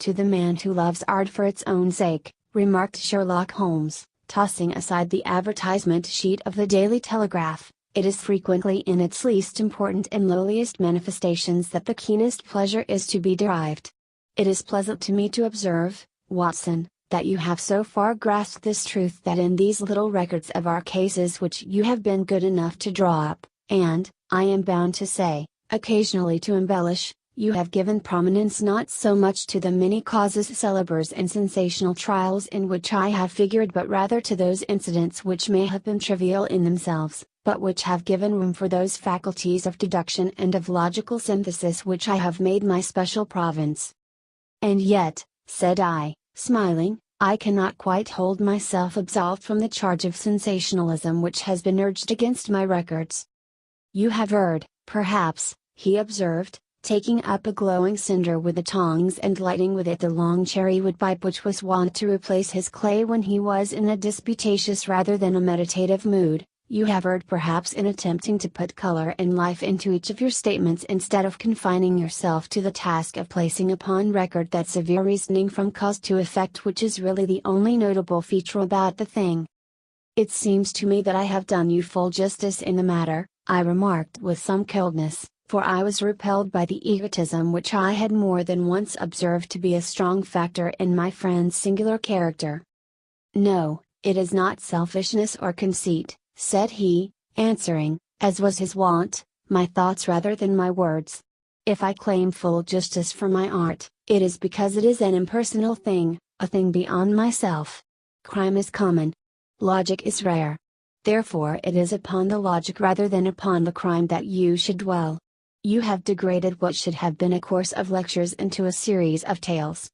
"To the man who loves art for its own sake," remarked Sherlock Holmes, tossing aside the advertisement sheet of the Daily Telegraph, "it is frequently in its least important and lowliest manifestations that the keenest pleasure is to be derived. It is pleasant to me to observe, Watson, that you have so far grasped this truth that in these little records of our cases which you have been good enough to draw up, and, I am bound to say, occasionally to embellish, you have given prominence not so much to the many causes célèbres and sensational trials in which I have figured but rather to those incidents which may have been trivial in themselves, but which have given room for those faculties of deduction and of logical synthesis which I have made my special province." "And yet," said I, smiling, "I cannot quite hold myself absolved from the charge of sensationalism which has been urged against my records." "You have erred, perhaps," he observed, taking up a glowing cinder with the tongs and lighting with it the long cherry-wood pipe which was wont to replace his clay when he was in a disputatious rather than a meditative mood. "You have erred perhaps in attempting to put color and life into each of your statements instead of confining yourself to the task of placing upon record that severe reasoning from cause to effect which is really the only notable feature about the thing." "It seems to me that I have done you full justice in the matter," I remarked with some coldness, for I was repelled by the egotism which I had more than once observed to be a strong factor in my friend's singular character. "No, it is not selfishness or conceit," said he, answering, as was his wont, my thoughts rather than my words. "If I claim full justice for my art, it is because it is an impersonal thing, a thing beyond myself. Crime is common. Logic is rare. Therefore it is upon the logic rather than upon the crime that you should dwell. You have degraded what should have been a course of lectures into a series of tales."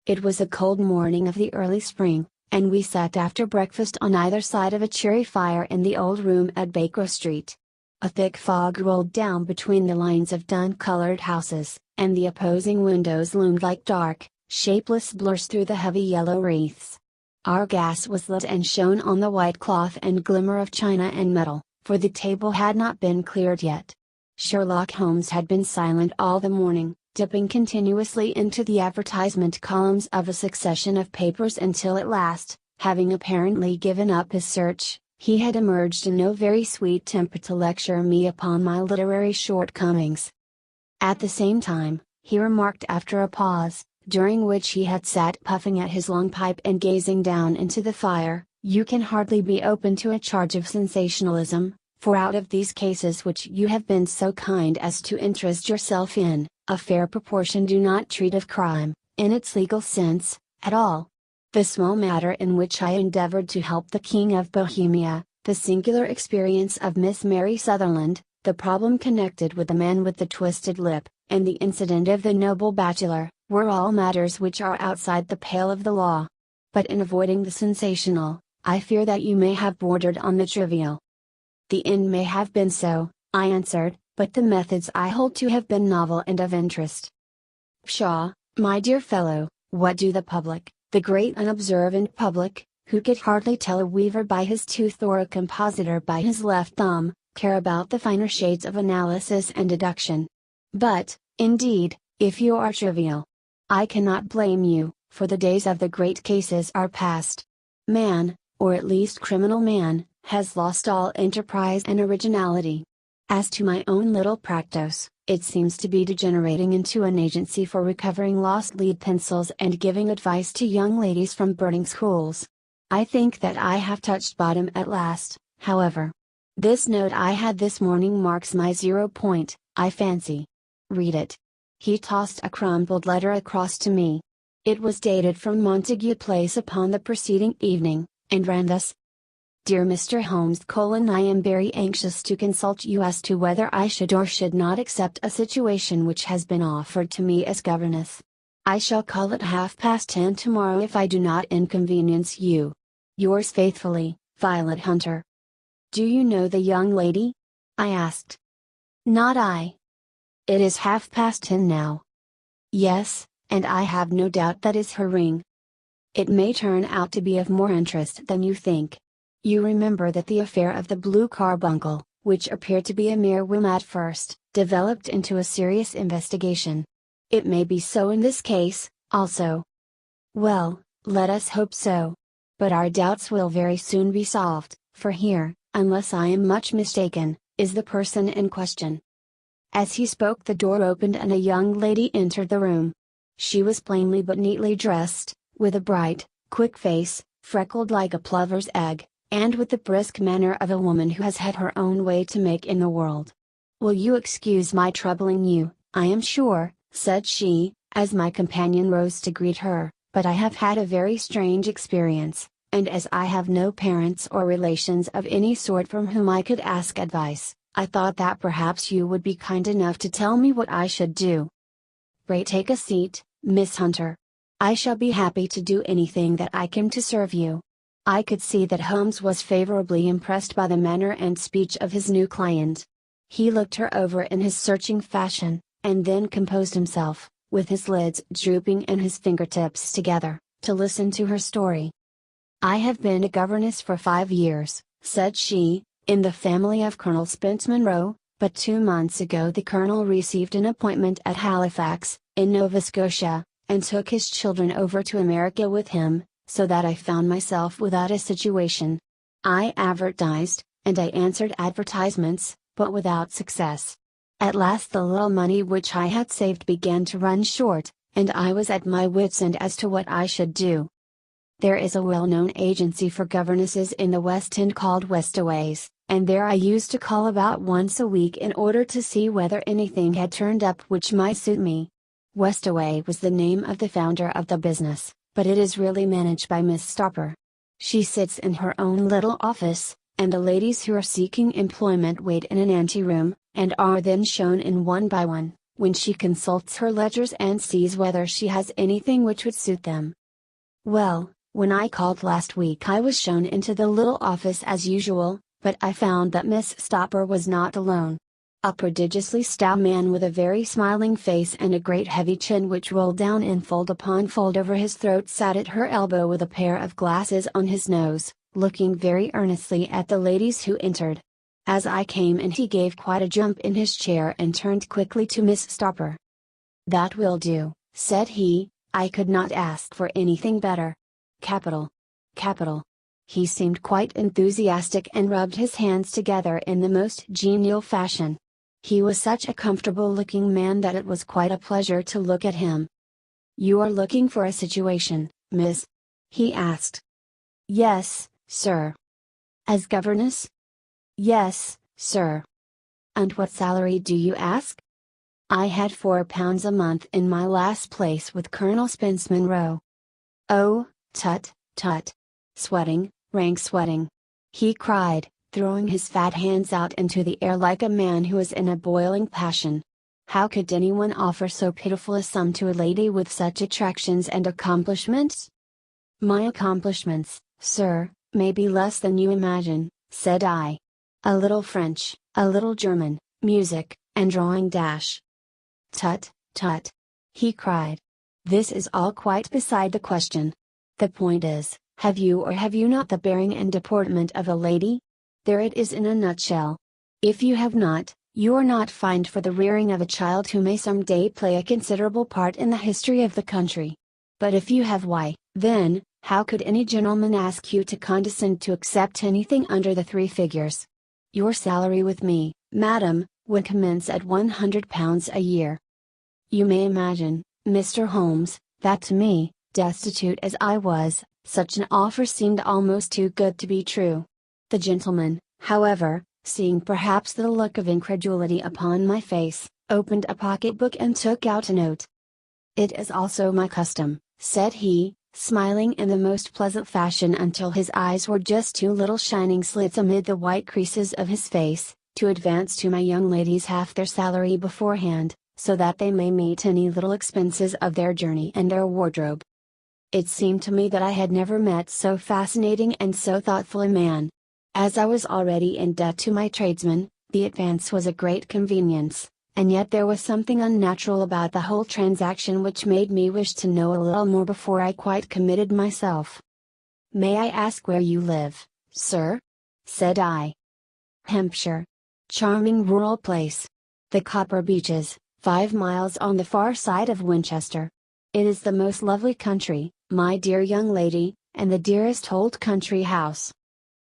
It was a cold morning of the early spring, and we sat after breakfast on either side of a cheery fire in the old room at Baker Street. A thick fog rolled down between the lines of dun-colored houses, and the opposing windows loomed like dark, shapeless blurs through the heavy yellow wreaths. Our gas was lit and shone on the white cloth and glimmer of china and metal, for the table had not been cleared yet. Sherlock Holmes had been silent all the morning, dipping continuously into the advertisement columns of a succession of papers until at last, having apparently given up his search, he had emerged in no very sweet temper to lecture me upon my literary shortcomings. At the same time, he remarked after a pause, during which he had sat puffing at his long pipe and gazing down into the fire, "You can hardly be open to a charge of sensationalism, for out of these cases which you have been so kind as to interest yourself in, a fair proportion do not treat of crime, in its legal sense, at all. The small matter in which I endeavored to help the King of Bohemia, the singular experience of Miss Mary Sutherland, the problem connected with the man with the twisted lip, and the incident of the noble bachelor, were all matters which are outside the pale of the law. But in avoiding the sensational, I fear that you may have bordered on the trivial." "The end may have been so," I answered, "but the methods I hold to have been novel and of interest." "Pshaw, my dear fellow, what do the public, the great unobservant public, who could hardly tell a weaver by his tooth or a compositor by his left thumb, care about the finer shades of analysis and deduction? But, indeed, if you are trivial, I cannot blame you, for the days of the great cases are past. Man, or at least criminal man, has lost all enterprise and originality. As to my own little practice, it seems to be degenerating into an agency for recovering lost lead pencils and giving advice to young ladies from boarding schools. I think that I have touched bottom at last, however. This note I had this morning marks my 0 point, I fancy. Read it." He tossed a crumpled letter across to me. It was dated from Montague Place upon the preceding evening, and ran thus: "Dear Mr. Holmes: I am very anxious to consult you as to whether I should or should not accept a situation which has been offered to me as governess. I shall call at 10:30 tomorrow if I do not inconvenience you. Yours faithfully, Violet Hunter." "Do you know the young lady?" I asked. "Not I." "It is 10:30 now." "Yes, and I have no doubt that is her ring. It may turn out to be of more interest than you think. You remember that the affair of the blue carbuncle, which appeared to be a mere whim at first, developed into a serious investigation. It may be so in this case, Also. Well, let us hope so. But our doubts will very soon be solved, for here, unless I am much mistaken, is the person in question." As he spoke, the door opened and a young lady entered the room. She was plainly but neatly dressed, with a bright, quick face, freckled like a plover's egg, and with the brisk manner of a woman who has had her own way to make in the world. "Will you excuse my troubling you, I am sure," said she, as my companion rose to greet her, "but I have had a very strange experience, and as I have no parents or relations of any sort from whom I could ask advice, I thought that perhaps you would be kind enough to tell me what I should do." "Pray take a seat, Miss Hunter. I shall be happy to do anything that I can to serve you." I could see that Holmes was favorably impressed by the manner and speech of his new client. He looked her over in his searching fashion, and then composed himself, with his lids drooping and his fingertips together, to listen to her story. "I have been a governess for 5 years," said she, "in the family of Colonel Spence Monroe, but 2 months ago the Colonel received an appointment at Halifax, in Nova Scotia, and took his children over to America with him, so that I found myself without a situation. I advertised, and I answered advertisements, but without success. At last the little money which I had saved began to run short, and I was at my wits' end as to what I should do. There is a well-known agency for governesses in the West End called Westaways, and there I used to call about once a week in order to see whether anything had turned up which might suit me. Westaway was the name of the founder of the business, but it is really managed by Miss Stopper. She sits in her own little office, and the ladies who are seeking employment wait in an anteroom, and are then shown in one by one, when she consults her ledgers and sees whether she has anything which would suit them. Well, when I called last week I was shown into the little office as usual, but I found that Miss Stopper was not alone. A prodigiously stout man with a very smiling face and a great heavy chin which rolled down in fold upon fold over his throat sat at her elbow with a pair of glasses on his nose, looking very earnestly at the ladies who entered. As I came in he gave quite a jump in his chair and turned quickly to Miss Stopper. "That will do," said he, "I could not ask for anything better. Capital! Capital!" He seemed quite enthusiastic and rubbed his hands together in the most genial fashion. He was such a comfortable looking man that it was quite a pleasure to look at him. "You are looking for a situation, miss?" he asked. "Yes, sir." "As governess?" "Yes, sir." "And what salary do you ask?" "I had £4 a month in my last place with Colonel Spence Monroe." "Oh, tut, tut! Sweating, rank sweating!" he cried, throwing his fat hands out into the air like a man who is in a boiling passion. "How could anyone offer so pitiful a sum to a lady with such attractions and accomplishments?" "My accomplishments, sir, may be less than you imagine," said I. "A little French, a little German, music, and drawing dash." "Tut, tut!" he cried. "This is all quite beside the question. The point is, have you or have you not the bearing and deportment of a lady? There it is in a nutshell. If you have not, you are not fined for the rearing of a child who may some day play a considerable part in the history of the country. But if you have, why, then, how could any gentleman ask you to condescend to accept anything under the 3 figures? Your salary with me, madam, would commence at £100 a year. You may imagine, Mr. Holmes, that to me, destitute as I was, such an offer seemed almost too good to be true. The gentleman, however, seeing perhaps the look of incredulity upon my face, opened a pocketbook and took out a note. "It is also my custom," said he, smiling in the most pleasant fashion until his eyes were just 2 little shining slits amid the white creases of his face, "to advance to my young ladies half their salary beforehand, so that they may meet any little expenses of their journey and their wardrobe." It seemed to me that I had never met so fascinating and so thoughtful a man. As I was already in debt to my tradesmen, the advance was a great convenience, and yet there was something unnatural about the whole transaction which made me wish to know a little more before I quite committed myself. "May I ask where you live, sir?" said I. "Hampshire. Charming rural place. The Copper Beeches, 5 miles on the far side of Winchester. It is the most lovely country, my dear young lady, and the dearest old country house.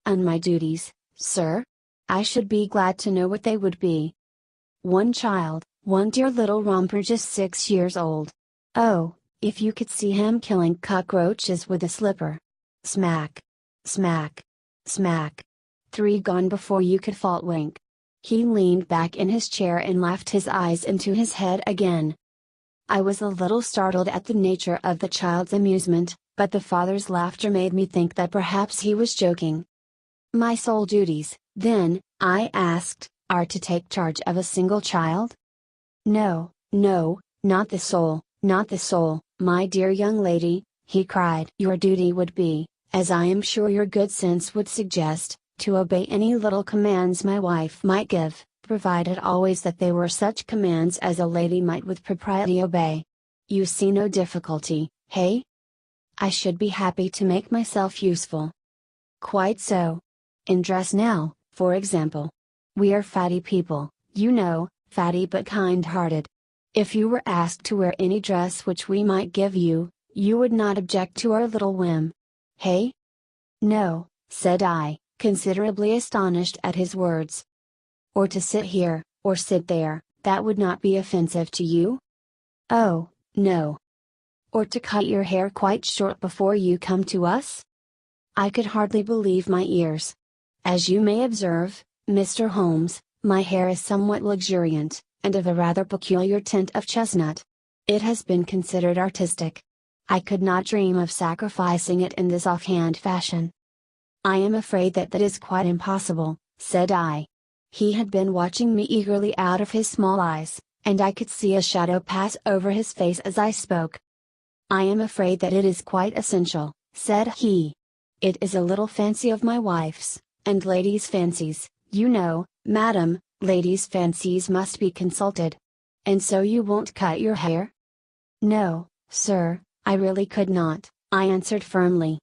And my duties, sir? I should be glad to know what they would be. One child, one dear little romper just 6 years old. Oh, if you could see him killing cockroaches with a slipper. Smack. Smack. Smack. 3 gone before you could fault wink. He leaned back in his chair and laughed his eyes into his head again. I was a little startled at the nature of the child's amusement, but the father's laughter made me think that perhaps he was joking. My sole duties, then, I asked, are to take charge of a single child? No, no, not the sole, not the sole, my dear young lady, he cried. Your duty would be, as I am sure your good sense would suggest, to obey any little commands my wife might give, provided always that they were such commands as a lady might with propriety obey. You see no difficulty, hey? I should be happy to make myself useful. Quite so. In dress now, for example. We are fatty people, you know, fatty but kind-hearted. If you were asked to wear any dress which we might give you, you would not object to our little whim. Hey? No, said I, considerably astonished at his words. Or to sit here, or sit there, that would not be offensive to you? Oh, no. Or to cut your hair quite short before you come to us? I could hardly believe my ears. As you may observe, Mr. Holmes, my hair is somewhat luxuriant, and of a rather peculiar tint of chestnut. It has been considered artistic. I could not dream of sacrificing it in this offhand fashion. I am afraid that is quite impossible, said I. He had been watching me eagerly out of his small eyes, and I could see a shadow pass over his face as I spoke. I am afraid that it is quite essential, said he. It is a little fancy of my wife's, and ladies' fancies, you know, madam, ladies' fancies must be consulted. And so you won't cut your hair? No, sir, I really could not, I answered firmly.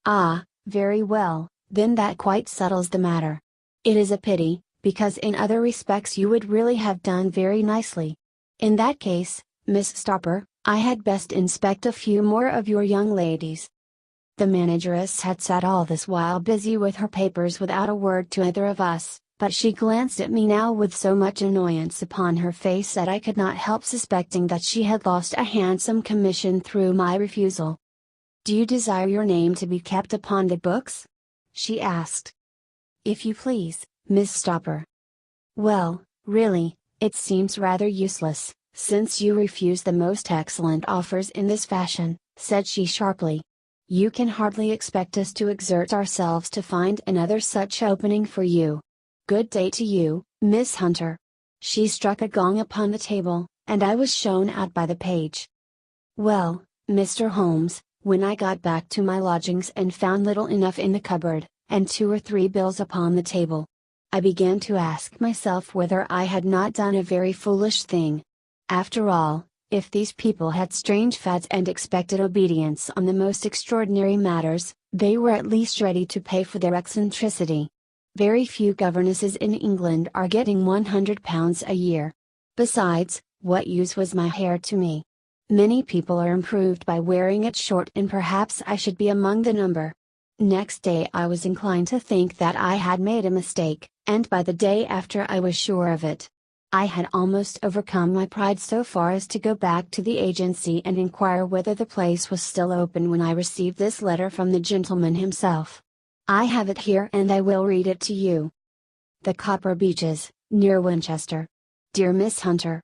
Ah, very well, then that quite settles the matter. It is a pity, because in other respects you would really have done very nicely. In that case, Miss Stopper, I had best inspect a few more of your young ladies. The manageress had sat all this while busy with her papers without a word to either of us, but she glanced at me now with so much annoyance upon her face that I could not help suspecting that she had lost a handsome commission through my refusal. Do you desire your name to be kept upon the books? She asked. If you please, Miss Stopper. Well, really, it seems rather useless, since you refuse the most excellent offers in this fashion, said she sharply. You can hardly expect us to exert ourselves to find another such opening for you. Good day to you, Miss Hunter. She struck a gong upon the table, and I was shown out by the page. Well, Mr. Holmes, when I got back to my lodgings and found little enough in the cupboard, and 2 or 3 bills upon the table, I began to ask myself whether I had not done a very foolish thing. After all, if these people had strange fads and expected obedience on the most extraordinary matters, they were at least ready to pay for their eccentricity. Very few governesses in England are getting £100 a year. Besides, what use was my hair to me? Many people are improved by wearing it short, and perhaps I should be among the number. Next day I was inclined to think that I had made a mistake, and by the day after I was sure of it. I had almost overcome my pride so far as to go back to the agency and inquire whether the place was still open when I received this letter from the gentleman himself. I have it here and I will read it to you. The Copper Beeches, near Winchester. Dear Miss Hunter.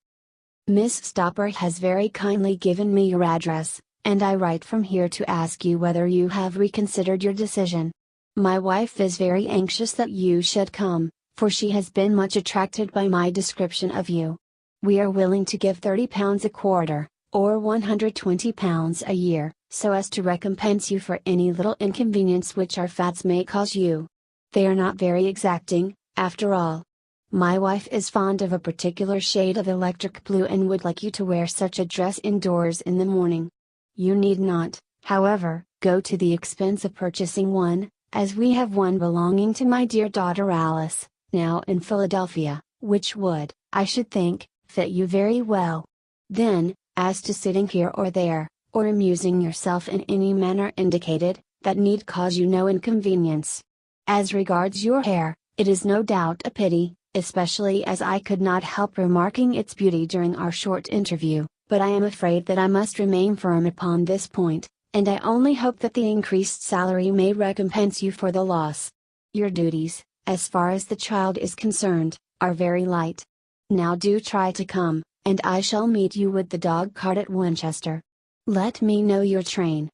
Miss Stopper has very kindly given me your address, and I write from here to ask you whether you have reconsidered your decision. My wife is very anxious that you should come, for she has been much attracted by my description of you. We are willing to give £30 a quarter, or £120 a year, so as to recompense you for any little inconvenience which our fads may cause you. They are not very exacting, after all. My wife is fond of a particular shade of electric blue and would like you to wear such a dress indoors in the morning. You need not, however, go to the expense of purchasing one, as we have one belonging to my dear daughter Alice, now in Philadelphia, which would, I should think, fit you very well. Then, As to sitting here or there, or amusing yourself in any manner indicated, that need cause you no inconvenience. As regards your hair, it is no doubt a pity, especially as I could not help remarking its beauty during our short interview, but I am afraid that I must remain firm upon this point, and I only hope that the increased salary may recompense you for the loss. Your duties, as far as the child is concerned, are very light. Now do try to come, and I shall meet you with the dog cart at Winchester. Let me know your train.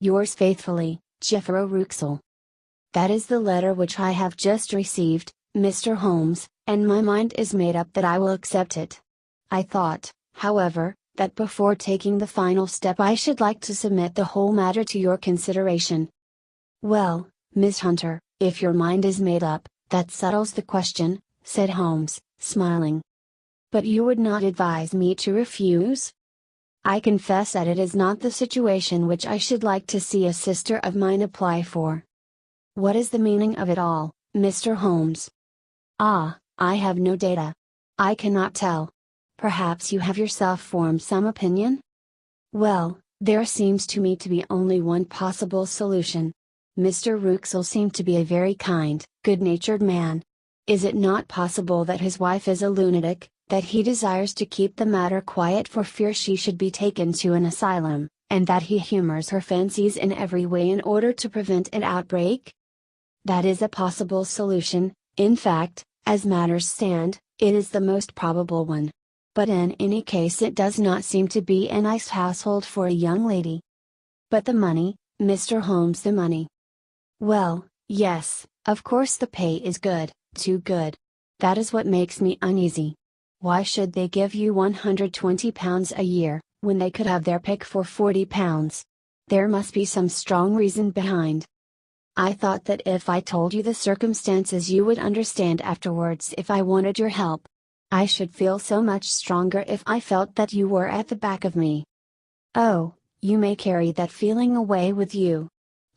Yours faithfully, Jethro Ruxel. That is the letter which I have just received, Mr. Holmes, and my mind is made up that I will accept it. I thought, however, that before taking the final step I should like to submit the whole matter to your consideration. Well, Miss Hunter, if your mind is made up, that settles the question, said Holmes, smiling. But you would not advise me to refuse? I confess that it is not the situation which I should like to see a sister of mine apply for. What is the meaning of it all, Mr. Holmes? Ah, I have no data. I cannot tell. Perhaps you have yourself formed some opinion? Well, there seems to me to be only one possible solution. Mr. Ruxel seemed to be a very kind, good-natured man. Is it not possible that his wife is a lunatic, that he desires to keep the matter quiet for fear she should be taken to an asylum, and that he humors her fancies in every way in order to prevent an outbreak? That is a possible solution. In fact, as matters stand, it is the most probable one. But in any case it does not seem to be a nice household for a young lady. But the money, Mr. Holmes, the money. Well, yes, of course the pay is good, too good. That is what makes me uneasy. Why should they give you £120 a year, when they could have their pick for £40? There must be some strong reason behind. I thought that if I told you the circumstances you would understand afterwards if I wanted your help. I should feel so much stronger if I felt that you were at the back of me. Oh, you may carry that feeling away with you.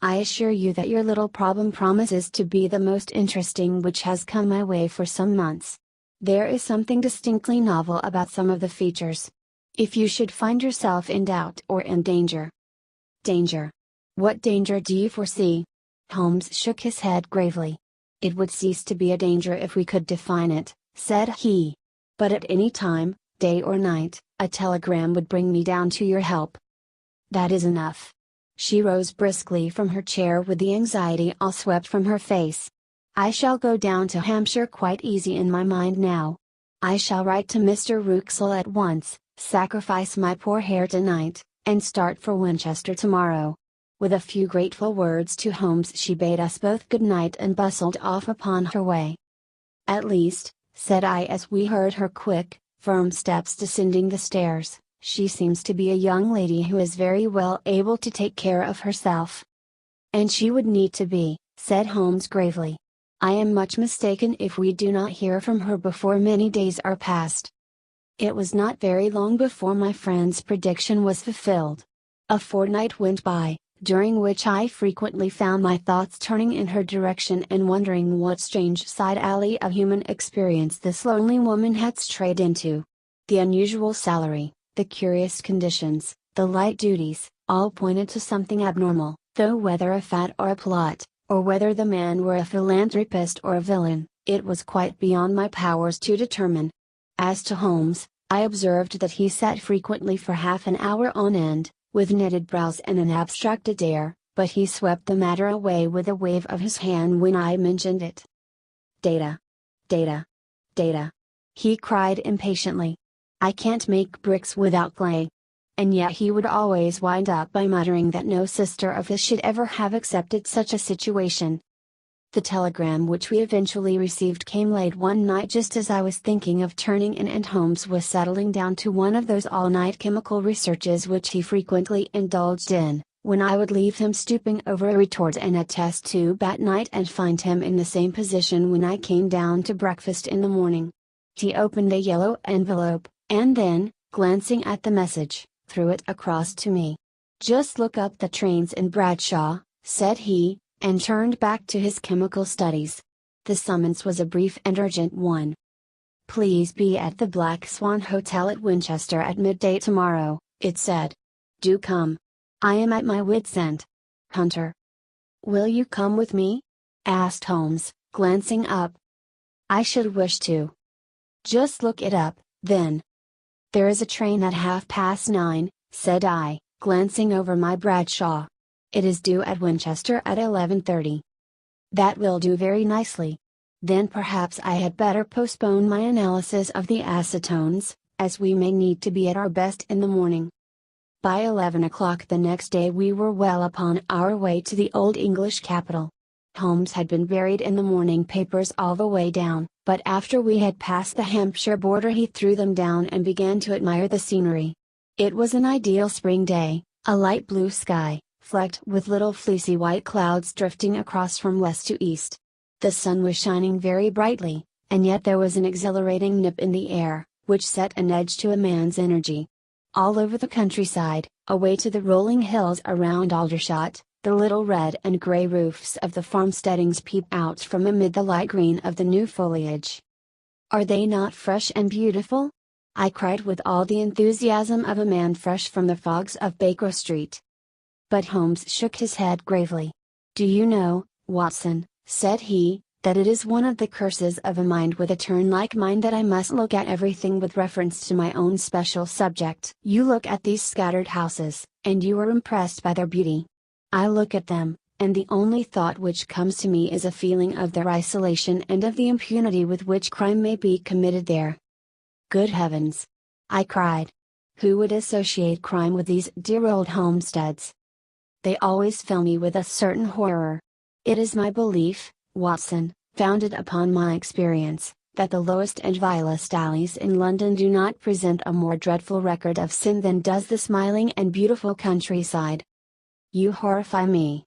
I assure you that your little problem promises to be the most interesting which has come my way for some months. There is something distinctly novel about some of the features. If you should find yourself in doubt or in danger. Danger? What danger do you foresee? Holmes shook his head gravely. It would cease to be a danger if we could define it, said he. But at any time, day or night, a telegram would bring me down to your help. That is enough. She rose briskly from her chair with the anxiety all swept from her face. I shall go down to Hampshire quite easy in my mind now. I shall write to Mr. Ruxel at once, sacrifice my poor hair tonight, and start for Winchester tomorrow. With a few grateful words to Holmes she bade us both good night and bustled off upon her way. At least, said I as we heard her quick, firm steps descending the stairs, she seems to be a young lady who is very well able to take care of herself. And she would need to be, said Holmes gravely. I am much mistaken if we do not hear from her before many days are past. It was not very long before my friend's prediction was fulfilled. A fortnight went by, during which I frequently found my thoughts turning in her direction and wondering what strange side alley of human experience this lonely woman had strayed into. The unusual salary, the curious conditions, the light duties, all pointed to something abnormal, though whether a fat or a plot, or whether the man were a philanthropist or a villain, it was quite beyond my powers to determine. As to Holmes, I observed that he sat frequently for half an hour on end, with knitted brows and an abstracted air, but he swept the matter away with a wave of his hand when I mentioned it. Data. Data. Data. He cried impatiently. I can't make bricks without clay. And yet he would always wind up by muttering that no sister of his should ever have accepted such a situation. The telegram which we eventually received came late one night just as I was thinking of turning in, and Holmes was settling down to one of those all-night chemical researches which he frequently indulged in, when I would leave him stooping over a retort and a test tube at night and find him in the same position when I came down to breakfast in the morning. He opened the yellow envelope, and then, glancing at the message, threw it across to me. Just look up the trains in Bradshaw, said he, and turned back to his chemical studies. The summons was a brief and urgent one. Please be at the Black Swan Hotel at Winchester at midday tomorrow, it said. Do come. I am at my wit's end. Hunter. Will you come with me? Asked Holmes, glancing up. I should wish to. Just look it up, then. There is a train at 9:30, said I, glancing over my Bradshaw. It is due at Winchester at 11:30. That will do very nicely. Then perhaps I had better postpone my analysis of the acetones, as we may need to be at our best in the morning. By 11 o'clock the next day we were well upon our way to the Old English capital. Holmes had been buried in the morning papers all the way down, but after we had passed the Hampshire border he threw them down and began to admire the scenery. It was an ideal spring day, a light blue sky, flecked with little fleecy white clouds drifting across from west to east. The sun was shining very brightly, and yet there was an exhilarating nip in the air, which set an edge to a man's energy. All over the countryside, away to the rolling hills around Aldershot, the little red and grey roofs of the farmsteadings peep out from amid the light green of the new foliage. Are they not fresh and beautiful? I cried with all the enthusiasm of a man fresh from the fogs of Baker Street. But Holmes shook his head gravely. Do you know, Watson, said he, that it is one of the curses of a mind with a turn like mine that I must look at everything with reference to my own special subject. You look at these scattered houses, and you are impressed by their beauty. I look at them, and the only thought which comes to me is a feeling of their isolation and of the impunity with which crime may be committed there. Good heavens! I cried. Who would associate crime with these dear old homesteads? They always fill me with a certain horror. It is my belief, Watson, founded upon my experience, that the lowest and vilest alleys in London do not present a more dreadful record of sin than does the smiling and beautiful countryside. You horrify me.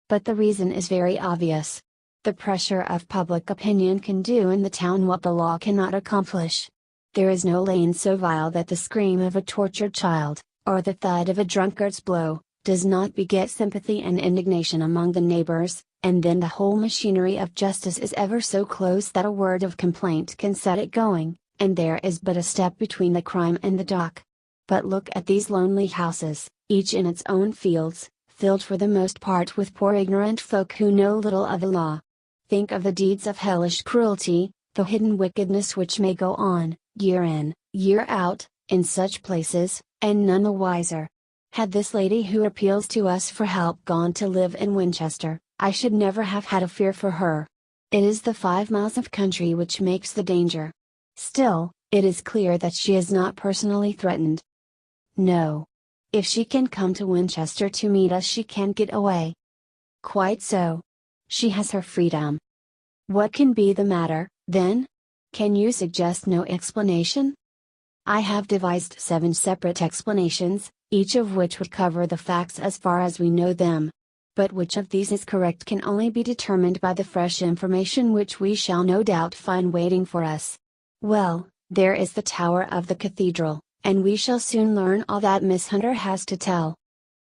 But the reason is very obvious. The pressure of public opinion can do in the town what the law cannot accomplish. There is no lane so vile that the scream of a tortured child, or the thud of a drunkard's blow, does not beget sympathy and indignation among the neighbors, and then the whole machinery of justice is ever so close that a word of complaint can set it going, and there is but a step between the crime and the dock. But look at these lonely houses, each in its own fields, filled for the most part with poor ignorant folk who know little of the law. Think of the deeds of hellish cruelty, the hidden wickedness which may go on, year in, year out, in such places, and none the wiser. Had this lady who appeals to us for help gone to live in Winchester, I should never have had a fear for her. It is the 5 miles of country which makes the danger. Still, it is clear that she is not personally threatened. No. If she can come to Winchester to meet us she can get away. Quite so. She has her freedom. What can be the matter, then? Can you suggest no explanation? I have devised 7 separate explanations, each of which would cover the facts as far as we know them. But which of these is correct can only be determined by the fresh information which we shall no doubt find waiting for us. Well, there is the tower of the cathedral, and we shall soon learn all that Miss Hunter has to tell.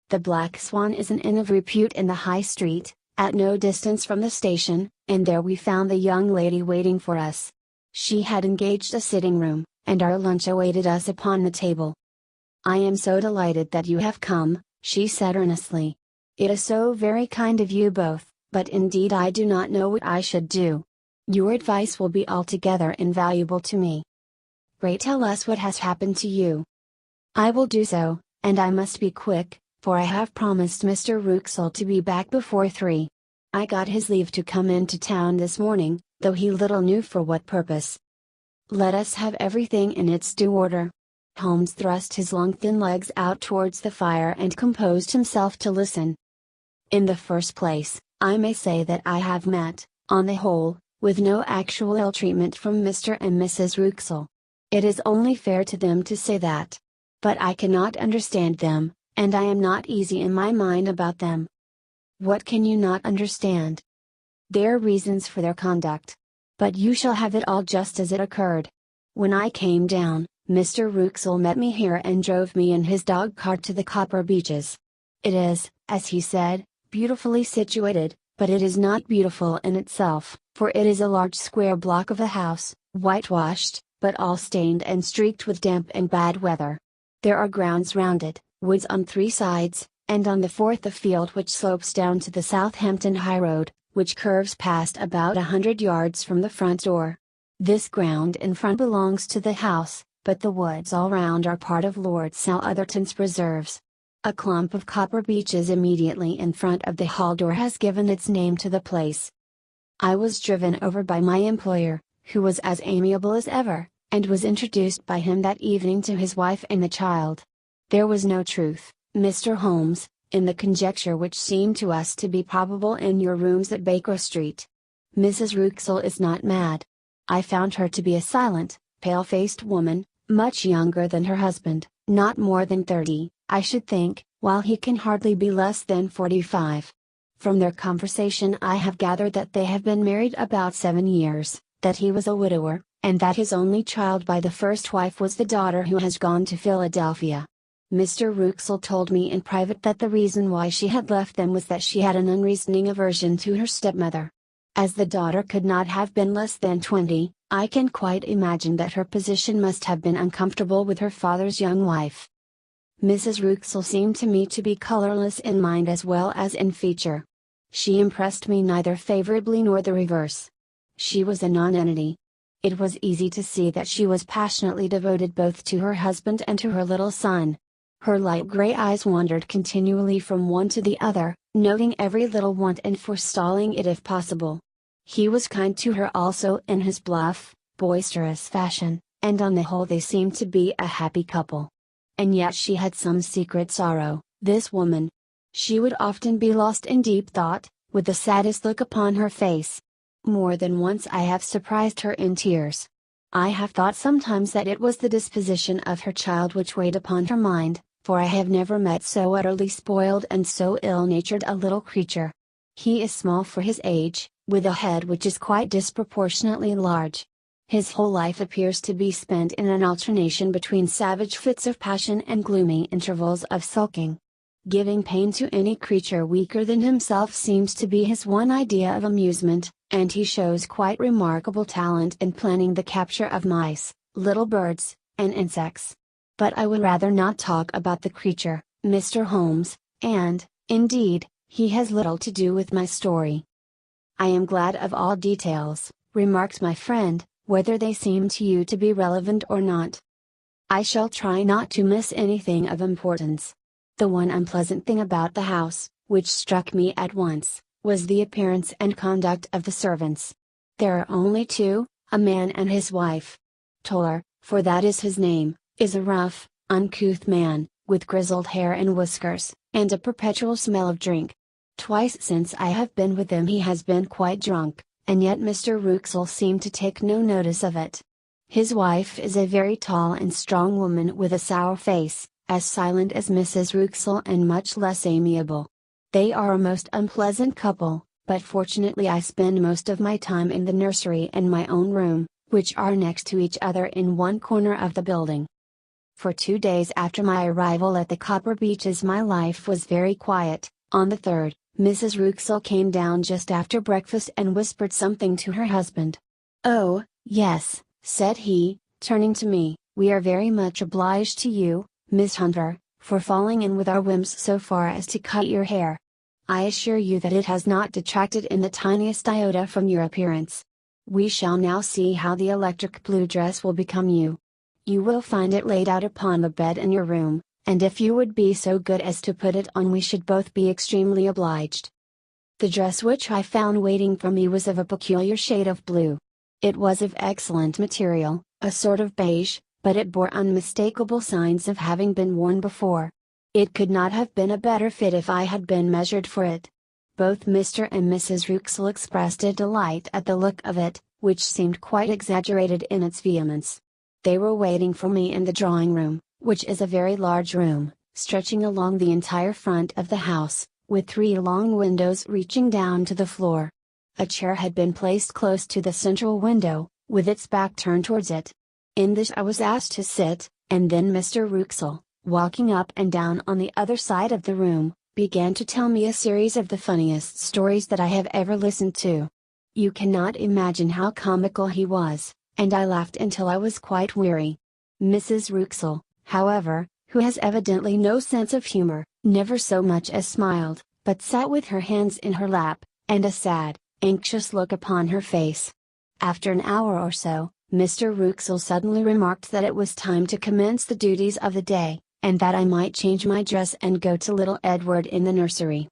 The Black Swan is an inn of repute in the High Street, at no distance from the station, and there we found the young lady waiting for us. She had engaged a sitting room, and our lunch awaited us upon the table. I am so delighted that you have come, she said earnestly. It is so very kind of you both, but indeed I do not know what I should do. Your advice will be altogether invaluable to me. Pray tell us what has happened to you. I will do so, and I must be quick, for I have promised Mr. Wruxall to be back before 3. I got his leave to come into town this morning, though he little knew for what purpose. Let us have everything in its due order. Holmes thrust his long thin legs out towards the fire and composed himself to listen. In the first place, I may say that I have met, on the whole, with no actual ill treatment from Mr. and Mrs. Wruxall. It is only fair to them to say that. But I cannot understand them, and I am not easy in my mind about them. What can you not understand? There are reasons for their conduct. But you shall have it all just as it occurred. When I came down, Mr. Wruxall met me here and drove me in his dog cart to the Copper Beeches. It is, as he said, beautifully situated, but it is not beautiful in itself, for it is a large square block of a house, whitewashed, but all stained and streaked with damp and bad weather. There are grounds round it, woods on 3 sides, and on the 4th a field which slopes down to the Southampton High Road, which curves past about 100 yards from the front door. This ground in front belongs to the house, but the woods all round are part of Lord Southerton's preserves. A clump of copper beeches immediately in front of the hall door has given its name to the place. I was driven over by my employer, who was as amiable as ever, and was introduced by him that evening to his wife and the child. There was no truth, Mr. Holmes, in the conjecture which seemed to us to be probable in your rooms at Baker Street. Mrs. Wrexell is not mad. I found her to be a silent, pale-faced woman, much younger than her husband, not more than 30, I should think, while he can hardly be less than 45. From their conversation I have gathered that they have been married about 7 years, that he was a widower, and that his only child by the first wife was the daughter who has gone to Philadelphia. Mr. Wrexell told me in private that the reason why she had left them was that she had an unreasoning aversion to her stepmother. As the daughter could not have been less than 20, I can quite imagine that her position must have been uncomfortable with her father's young wife. Mrs. Wrexell seemed to me to be colorless in mind as well as in feature. She impressed me neither favorably nor the reverse. She was a nonentity. It was easy to see that she was passionately devoted both to her husband and to her little son. Her light gray eyes wandered continually from one to the other, noting every little want and forestalling it if possible. He was kind to her also in his bluff, boisterous fashion, and on the whole they seemed to be a happy couple. And yet she had some secret sorrow, this woman. She would often be lost in deep thought, with the saddest look upon her face. More than once I have surprised her in tears. I have thought sometimes that it was the disposition of her child which weighed upon her mind, for I have never met so utterly spoiled and so ill-natured a little creature. He is small for his age, with a head which is quite disproportionately large. His whole life appears to be spent in an alternation between savage fits of passion and gloomy intervals of sulking. Giving pain to any creature weaker than himself seems to be his one idea of amusement, and he shows quite remarkable talent in planning the capture of mice, little birds, and insects. But I would rather not talk about the creature, Mr. Holmes, and, indeed, he has little to do with my story. I am glad of all details, remarked my friend, whether they seem to you to be relevant or not. I shall try not to miss anything of importance. The one unpleasant thing about the house, which struck me at once, was the appearance and conduct of the servants. There are only 2, a man and his wife. Toller, for that is his name, is a rough, uncouth man, with grizzled hair and whiskers, and a perpetual smell of drink. Twice since I have been with him he has been quite drunk, and yet Mr. Wrexell seemed to take no notice of it. His wife is a very tall and strong woman with a sour face, as silent as Mrs. Wrexell and much less amiable. They are a most unpleasant couple, but fortunately I spend most of my time in the nursery and my own room, which are next to each other in one corner of the building. For 2 days after my arrival at the Copper Beeches my life was very quiet. On the 3rd, Mrs. Wrexell came down just after breakfast and whispered something to her husband. "Oh, yes," said he, turning to me, "we are very much obliged to you, Miss Hunter, for falling in with our whims so far as to cut your hair. I assure you that it has not detracted in the tiniest iota from your appearance. We shall now see how the electric blue dress will become you. You will find it laid out upon the bed in your room, and if you would be so good as to put it on we should both be extremely obliged." The dress which I found waiting for me was of a peculiar shade of blue. It was of excellent material, a sort of beige, but it bore unmistakable signs of having been worn before. It could not have been a better fit if I had been measured for it. Both Mr. and Mrs. Wrexell expressed a delight at the look of it, which seemed quite exaggerated in its vehemence. They were waiting for me in the drawing room, which is a very large room, stretching along the entire front of the house, with 3 long windows reaching down to the floor. A chair had been placed close to the central window, with its back turned towards it. In this I was asked to sit, and then Mr. Wrexell, walking up and down on the other side of the room, began to tell me a series of the funniest stories that I have ever listened to. You cannot imagine how comical he was, and I laughed until I was quite weary. Mrs. Ruxel, however, who has evidently no sense of humor, never so much as smiled, but sat with her hands in her lap, and a sad, anxious look upon her face. After an hour or so, Mr. Ruxel suddenly remarked that it was time to commence the duties of the day, and that I might change my dress and go to little Edward in the nursery.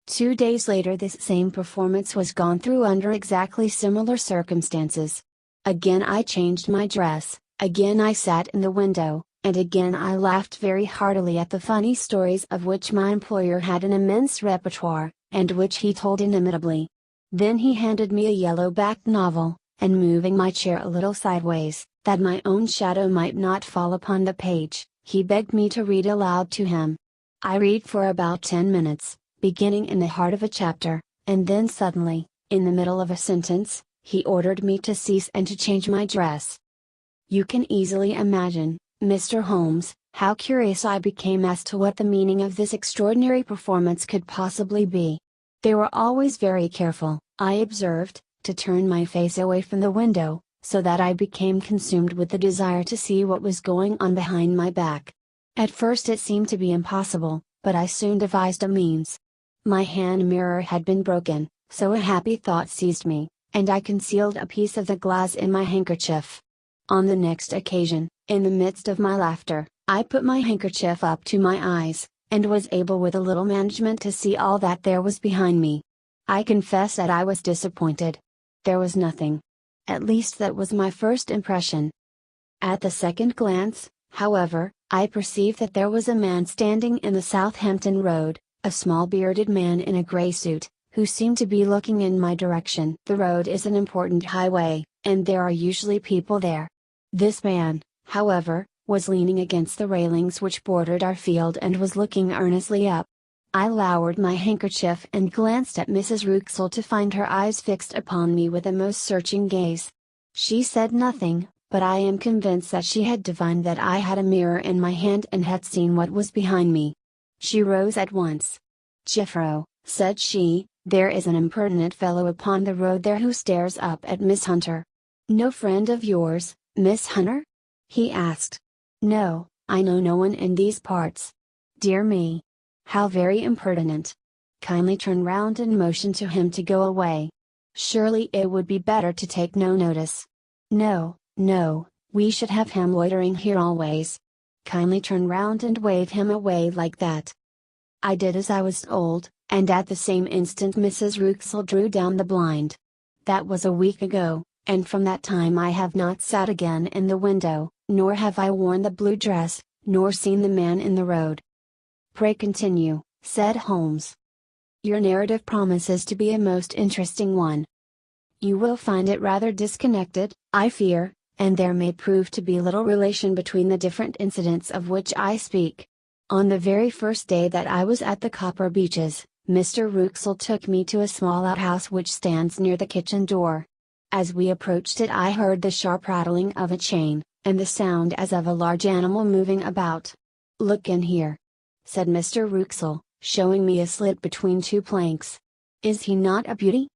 2 days later this same performance was gone through under exactly similar circumstances. Again I changed my dress, again I sat in the window, and again I laughed very heartily at the funny stories of which my employer had an immense repertoire, and which he told inimitably. Then he handed me a yellow-backed novel, and moving my chair a little sideways, that my own shadow might not fall upon the page, he begged me to read aloud to him. I read for about 10 minutes, beginning in the heart of a chapter, and then suddenly, in the middle of a sentence, he ordered me to cease and to change my dress. You can easily imagine, Mr. Holmes, how curious I became as to what the meaning of this extraordinary performance could possibly be. They were always very careful, I observed, to turn my face away from the window, so that I became consumed with the desire to see what was going on behind my back. At first it seemed to be impossible, but I soon devised a means. My hand mirror had been broken, so a happy thought seized me, and I concealed a piece of the glass in my handkerchief. On the next occasion, in the midst of my laughter, I put my handkerchief up to my eyes, and was able with a little management to see all that there was behind me. I confess that I was disappointed. There was nothing. At least that was my first impression. At the second glance, however, I perceived that there was a man standing in the Southampton Road, a small bearded man in a grey suit, who seemed to be looking in my direction. The road is an important highway, and there are usually people there. This man, however, was leaning against the railings which bordered our field and was looking earnestly up. I lowered my handkerchief and glanced at Mrs. Ruxel to find her eyes fixed upon me with a most searching gaze. She said nothing, but I am convinced that she had divined that I had a mirror in my hand and had seen what was behind me. She rose at once. "Jeffro," said she, "there is an impertinent fellow upon the road there who stares up at Miss Hunter." "No friend of yours, Miss Hunter?" he asked. "No, I know no one in these parts." "Dear me! How very impertinent! Kindly turn round and motion to him to go away. Surely it would be better to take no notice." "No, no, we should have him loitering here always. Kindly turn round and wave him away like that." I did as I was told, and at the same instant Mrs. Ruxel drew down the blind. That was a week ago, and from that time I have not sat again in the window, nor have I worn the blue dress, nor seen the man in the road. "Pray continue," said Holmes. "Your narrative promises to be a most interesting one. You will find it rather disconnected, I fear, and there may prove to be little relation between the different incidents of which I speak. On the very first day that I was at the Copper Beeches, Mr. Ruxel took me to a small outhouse which stands near the kitchen door. As we approached it I heard the sharp rattling of a chain, and the sound as of a large animal moving about. "Look in here," said Mr. Ruxel, showing me a slit between two planks. "Is he not a beauty?"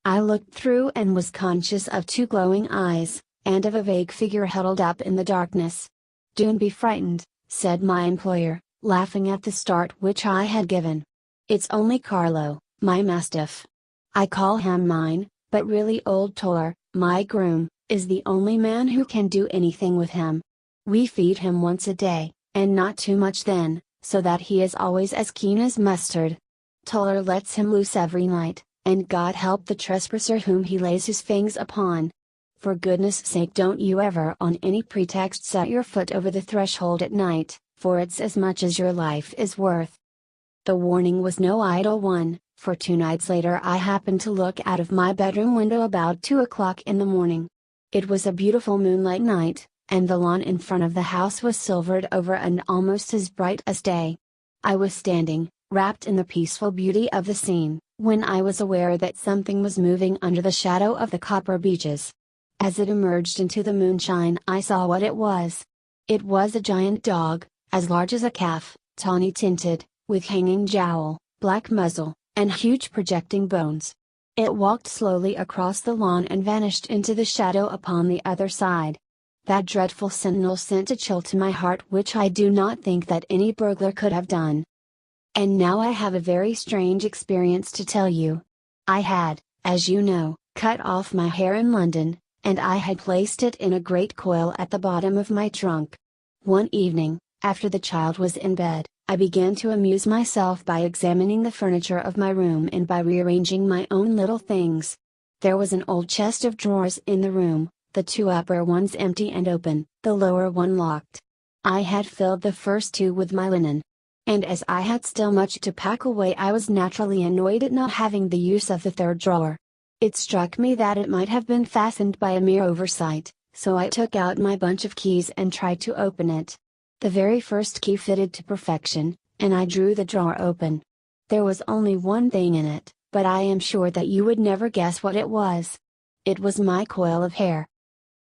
I looked through and was conscious of two glowing eyes, and of a vague figure huddled up in the darkness. "Don't be frightened," said my employer, laughing at the start which I had given. "It's only Carlo, my mastiff. I call him mine, but really old Toller, my groom, is the only man who can do anything with him. We feed him once a day, and not too much then, so that he is always as keen as mustard. Toller lets him loose every night, and God help the trespasser whom he lays his fangs upon. For goodness sake don't you ever on any pretext set your foot over the threshold at night, for it's as much as your life is worth." The warning was no idle one, for 2 nights later I happened to look out of my bedroom window about 2 o'clock in the morning. It was a beautiful moonlight night, and the lawn in front of the house was silvered over and almost as bright as day. I was standing, wrapped in the peaceful beauty of the scene, when I was aware that something was moving under the shadow of the Copper Beeches. As it emerged into the moonshine I saw what it was. It was a giant dog, as large as a calf, tawny tinted, with hanging jowl, black muzzle, and huge projecting bones. It walked slowly across the lawn and vanished into the shadow upon the other side. That dreadful sentinel sent a chill to my heart which I do not think that any burglar could have done. And now I have a very strange experience to tell you. I had, as you know, cut off my hair in London, and I had placed it in a great coil at the bottom of my trunk. One evening, after the child was in bed, I began to amuse myself by examining the furniture of my room and by rearranging my own little things. There was an old chest of drawers in the room, the two upper ones empty and open, the lower one locked. I had filled the first two with my linen. And as I had still much to pack away, I was naturally annoyed at not having the use of the third drawer. It struck me that it might have been fastened by a mere oversight, so I took out my bunch of keys and tried to open it. The very first key fitted to perfection, and I drew the drawer open. There was only one thing in it, but I am sure that you would never guess what it was. It was my coil of hair.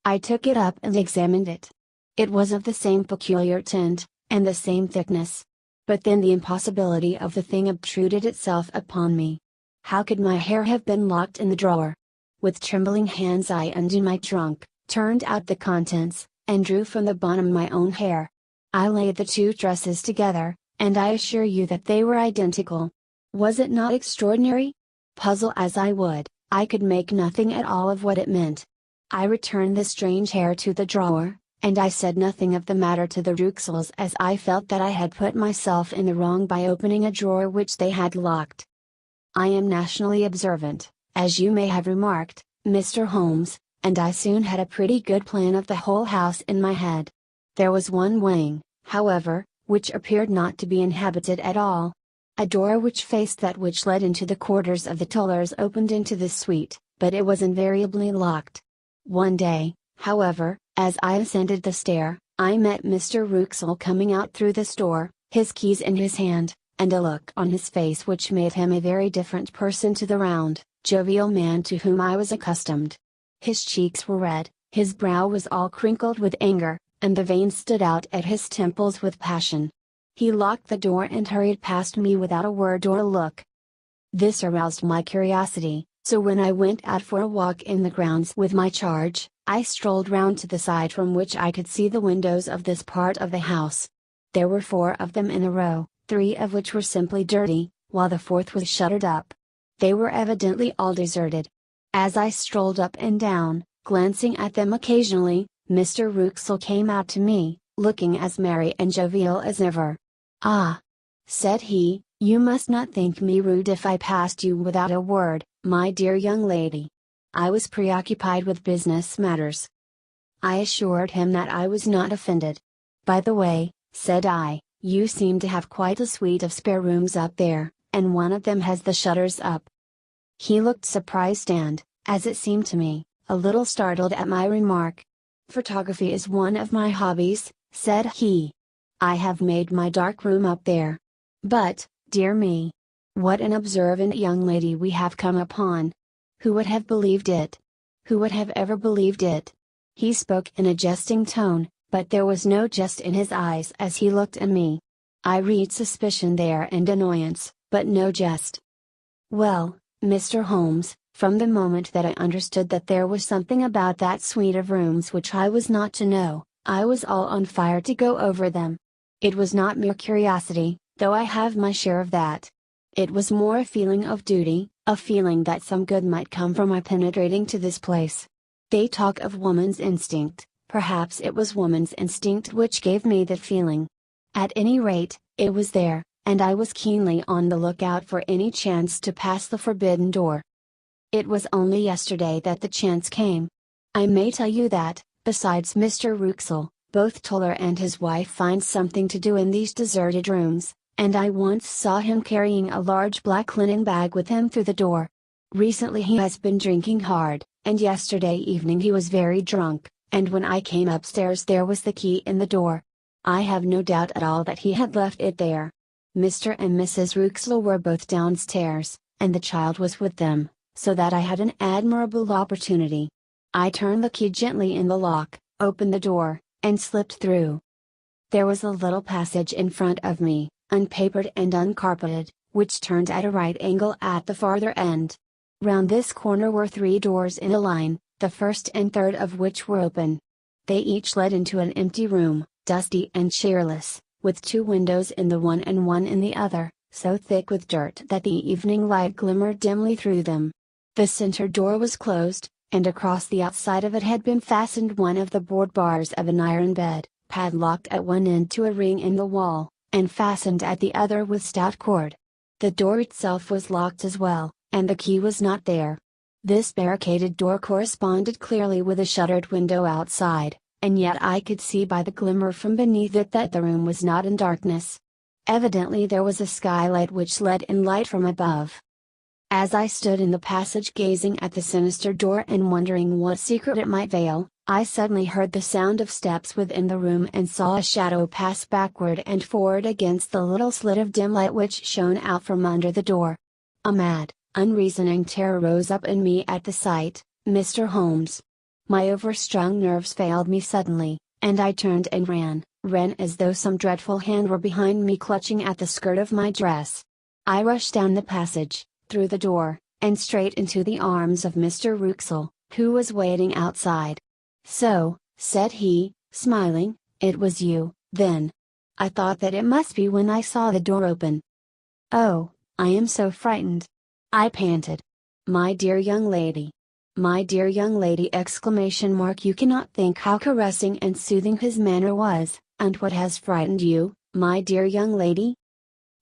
I took it up and examined it. It was of the same peculiar tint, and the same thickness. But then the impossibility of the thing obtruded itself upon me. How could my hair have been locked in the drawer? With trembling hands I undid my trunk, turned out the contents, and drew from the bottom my own hair. I laid the two dresses together, and I assure you that they were identical. Was it not extraordinary? Puzzle as I would, I could make nothing at all of what it meant. I returned the strange hair to the drawer, and I said nothing of the matter to the Rouxels, as I felt that I had put myself in the wrong by opening a drawer which they had locked. I am nationally observant, as you may have remarked, Mr. Holmes, and I soon had a pretty good plan of the whole house in my head. There was one wing, however, which appeared not to be inhabited at all. A door which faced that which led into the quarters of the Tullers opened into this suite, but it was invariably locked. One day, however, as I ascended the stair, I met Mr. Rouxel coming out through this door, his keys in his hand, and a look on his face which made him a very different person to the round, jovial man to whom I was accustomed. His cheeks were red, his brow was all crinkled with anger, and the veins stood out at his temples with passion. He locked the door and hurried past me without a word or a look. This aroused my curiosity, so when I went out for a walk in the grounds with my charge, I strolled round to the side from which I could see the windows of this part of the house. There were 4 of them in a row, 3 of which were simply dirty, while the 4th was shuttered up. They were evidently all deserted. As I strolled up and down, glancing at them occasionally, Mr. Rouxel came out to me, looking as merry and jovial as ever. "Ah!" said he, "you must not think me rude if I passed you without a word, my dear young lady. I was preoccupied with business matters." I assured him that I was not offended. "By the way," said I, "you seem to have quite a suite of spare rooms up there, and one of them has the shutters up." He looked surprised and, as it seemed to me, a little startled at my remark. "Photography is one of my hobbies," said he. "I have made my dark room up there. But, dear me! What an observant young lady we have come upon! Who would have believed it? Who would have ever believed it?" He spoke in a jesting tone, but there was no jest in his eyes as he looked at me. I read suspicion there and annoyance, but no jest. "Well, Mr. Holmes, from the moment that I understood that there was something about that suite of rooms which I was not to know, I was all on fire to go over them. It was not mere curiosity, though I have my share of that. It was more a feeling of duty, a feeling that some good might come from my penetrating to this place. They talk of woman's instinct, perhaps it was woman's instinct which gave me the feeling. At any rate, it was there, and I was keenly on the lookout for any chance to pass the forbidden door. It was only yesterday that the chance came. I may tell you that, besides Mr. Rouxel, both Toller and his wife find something to do in these deserted rooms, and I once saw him carrying a large black linen bag with him through the door. Recently he has been drinking hard, and yesterday evening he was very drunk, and when I came upstairs there was the key in the door. I have no doubt at all that he had left it there. Mr. and Mrs. Rouxel were both downstairs, and the child was with them, so that I had an admirable opportunity. I turned the key gently in the lock, opened the door, and slipped through. There was a little passage in front of me, unpapered and uncarpeted, which turned at a right angle at the farther end. Round this corner were 3 doors in a line, the first and third of which were open. They each led into an empty room, dusty and cheerless, with 2 windows in the one and one in the other, so thick with dirt that the evening light glimmered dimly through them. The center door was closed, and across the outside of it had been fastened one of the board bars of an iron bed, padlocked at one end to a ring in the wall, and fastened at the other with stout cord. The door itself was locked as well, and the key was not there. This barricaded door corresponded clearly with a shuttered window outside, and yet I could see by the glimmer from beneath it that the room was not in darkness. Evidently there was a skylight which let in light from above. As I stood in the passage gazing at the sinister door and wondering what secret it might veil, I suddenly heard the sound of steps within the room and saw a shadow pass backward and forward against the little slit of dim light which shone out from under the door. A mad, unreasoning terror rose up in me at the sight, Mr. Holmes. My overstrung nerves failed me suddenly, and I turned and ran as though some dreadful hand were behind me clutching at the skirt of my dress. I rushed down the passage, through the door, and straight into the arms of Mr. Wraxall, who was waiting outside. "So," said he, smiling, "it was you, then. I thought that it must be when I saw the door open." "Oh, I am so frightened," I panted. My dear young lady! My dear young lady! ! You cannot think how caressing and soothing his manner was, and what has frightened you, my dear young lady?"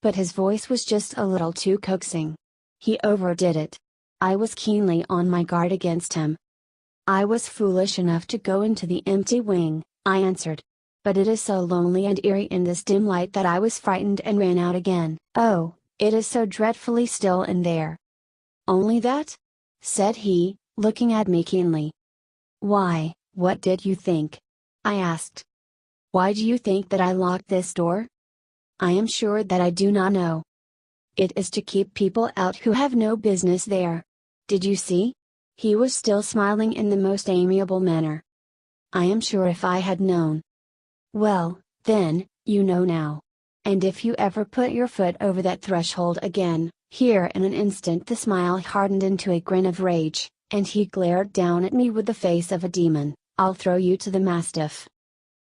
But his voice was just a little too coaxing. He overdid it. I was keenly on my guard against him. "I was foolish enough to go into the empty wing," I answered. "But it is so lonely and eerie in this dim light that I was frightened and ran out again. Oh, it is so dreadfully still in there." "Only that?" said he, looking at me keenly. "Why, what did you think?" I asked. "Why do you think that I locked this door?" "I am sure that I do not know." "It is to keep people out who have no business there. Did you see?" He was still smiling in the most amiable manner. "I am sure if I had known." "Well, then, you know now. And if you ever put your foot over that threshold again," here in an instant the smile hardened into a grin of rage, and he glared down at me with the face of a demon, "I'll throw you to the mastiff."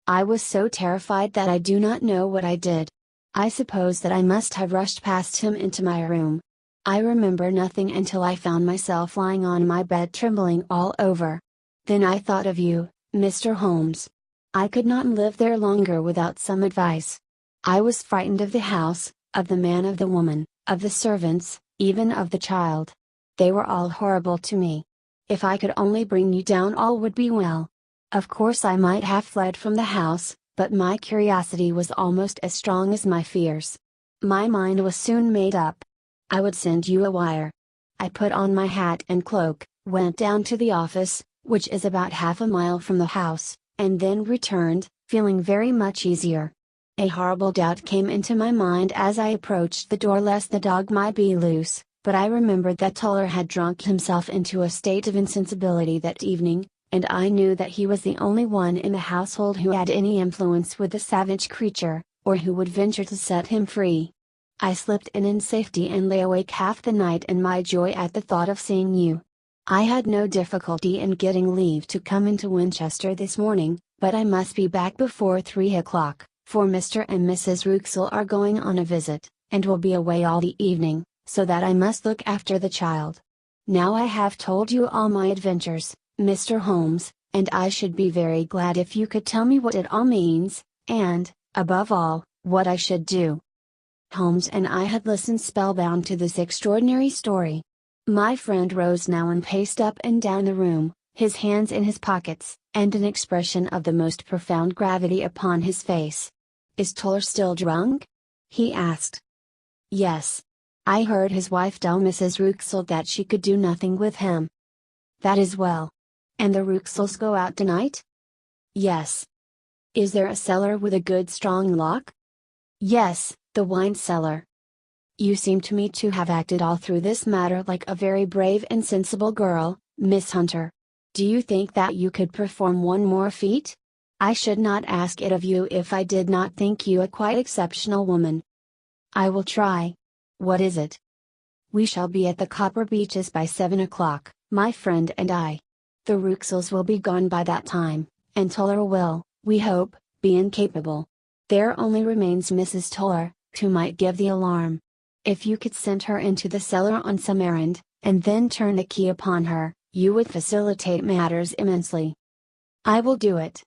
I was so terrified that I do not know what I did. I suppose that I must have rushed past him into my room. I remember nothing until I found myself lying on my bed trembling all over. Then I thought of you, Mr. Holmes. I could not live there longer without some advice. I was frightened of the house, of the man, of the woman, of the servants, even of the child. They were all horrible to me. If I could only bring you down all would be well. Of course I might have fled from the house, but my curiosity was almost as strong as my fears. My mind was soon made up. I would send you a wire. I put on my hat and cloak, went down to the office, which is about half a mile from the house, and then returned, feeling very much easier. A horrible doubt came into my mind as I approached the door lest the dog might be loose, but I remembered that Toller had drunk himself into a state of insensibility that evening, and I knew that he was the only one in the household who had any influence with the savage creature, or who would venture to set him free. I slipped in safety and lay awake half the night in my joy at the thought of seeing you. I had no difficulty in getting leave to come into Winchester this morning, but I must be back before 3 o'clock, for Mr. and Mrs. Wraxall are going on a visit, and will be away all the evening, so that I must look after the child. Now I have told you all my adventures, Mr. Holmes, and I should be very glad if you could tell me what it all means, and, above all, what I should do. Holmes and I had listened spellbound to this extraordinary story. My friend rose now and paced up and down the room, his hands in his pockets, and an expression of the most profound gravity upon his face. "Is Toller still drunk?" he asked. "Yes. I heard his wife tell Mrs. Wraxall that she could do nothing with him." "That is well. And the Wraxalls go out tonight?" "Yes." "Is there a cellar with a good strong lock?" "Yes, the wine cellar." "You seem to me to have acted all through this matter like a very brave and sensible girl, Miss Hunter. Do you think that you could perform one more feat? I should not ask it of you if I did not think you a quite exceptional woman." "I will try. What is it?" We shall be at the Copper Beeches by 7 o'clock, my friend and I. The Ruxels will be gone by that time, and Toller will, we hope, be incapable. There only remains Mrs. Toller, who might give the alarm. If you could send her into the cellar on some errand, and then turn the key upon her, you would facilitate matters immensely. I will do it.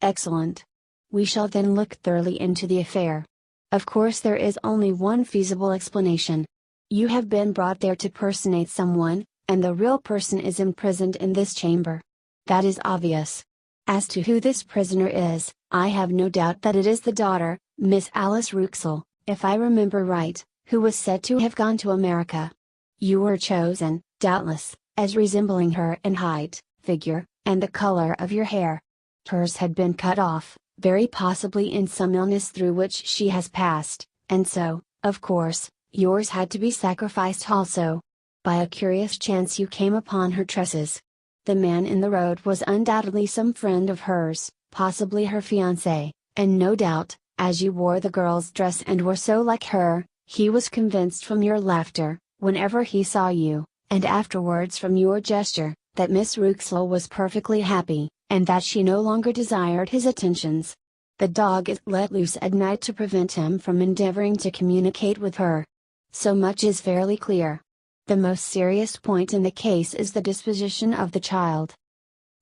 Excellent. We shall then look thoroughly into the affair. Of course there is only one feasible explanation. You have been brought there to personate someone, and the real person is imprisoned in this chamber. That is obvious. As to who this prisoner is, I have no doubt that it is the daughter, Miss Alice Ruxel, if I remember right, who was said to have gone to America. You were chosen, doubtless, as resembling her in height, figure, and the color of your hair. Hers had been cut off, very possibly in some illness through which she has passed, and so, of course, yours had to be sacrificed also. By a curious chance you came upon her tresses. The man in the road was undoubtedly some friend of hers, possibly her fiancé, and no doubt, as you wore the girl's dress and were so like her, he was convinced from your laughter, whenever he saw you, and afterwards from your gesture, that Miss Ruxel was perfectly happy, and that she no longer desired his attentions. The dog is let loose at night to prevent him from endeavoring to communicate with her. So much is fairly clear. The most serious point in the case is the disposition of the child.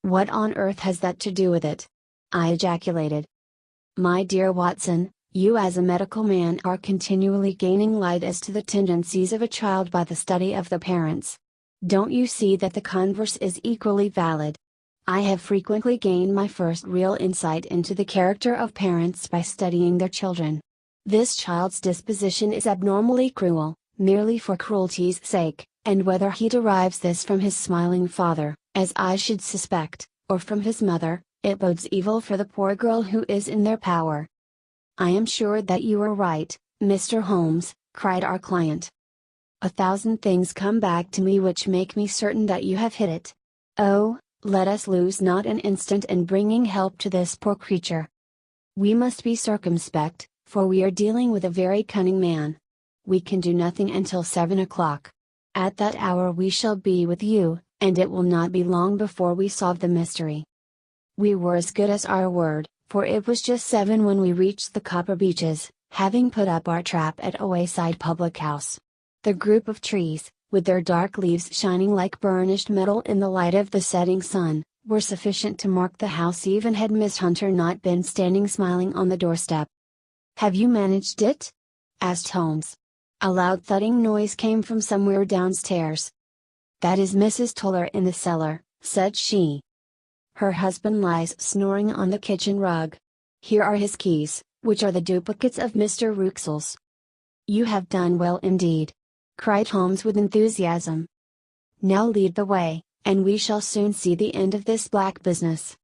What on earth has that to do with it? I ejaculated. My dear Watson, you as a medical man are continually gaining light as to the tendencies of a child by the study of the parents. Don't you see that the converse is equally valid? I have frequently gained my first real insight into the character of parents by studying their children. This child's disposition is abnormally cruel, merely for cruelty's sake, and whether he derives this from his smiling father, as I should suspect, or from his mother, it bodes evil for the poor girl who is in their power. I am sure that you are right, Mr. Holmes, cried our client. 1,000 things come back to me which make me certain that you have hit it. Oh, let us lose not an instant in bringing help to this poor creature. We must be circumspect, for we are dealing with a very cunning man. We can do nothing until 7 o'clock. At that hour we shall be with you, and it will not be long before we solve the mystery. We were as good as our word, for it was just 7 when we reached the Copper Beeches, having put up our trap at a wayside public house. The group of trees, with their dark leaves shining like burnished metal in the light of the setting sun, were sufficient to mark the house even had Miss Hunter not been standing smiling on the doorstep. Have you managed it? Asked Holmes. A loud thudding noise came from somewhere downstairs. That is Mrs. Toller in the cellar, said she. Her husband lies snoring on the kitchen rug. Here are his keys, which are the duplicates of Mr. Ruxel's. You have done well indeed, cried Holmes with enthusiasm. Now lead the way, and we shall soon see the end of this black business.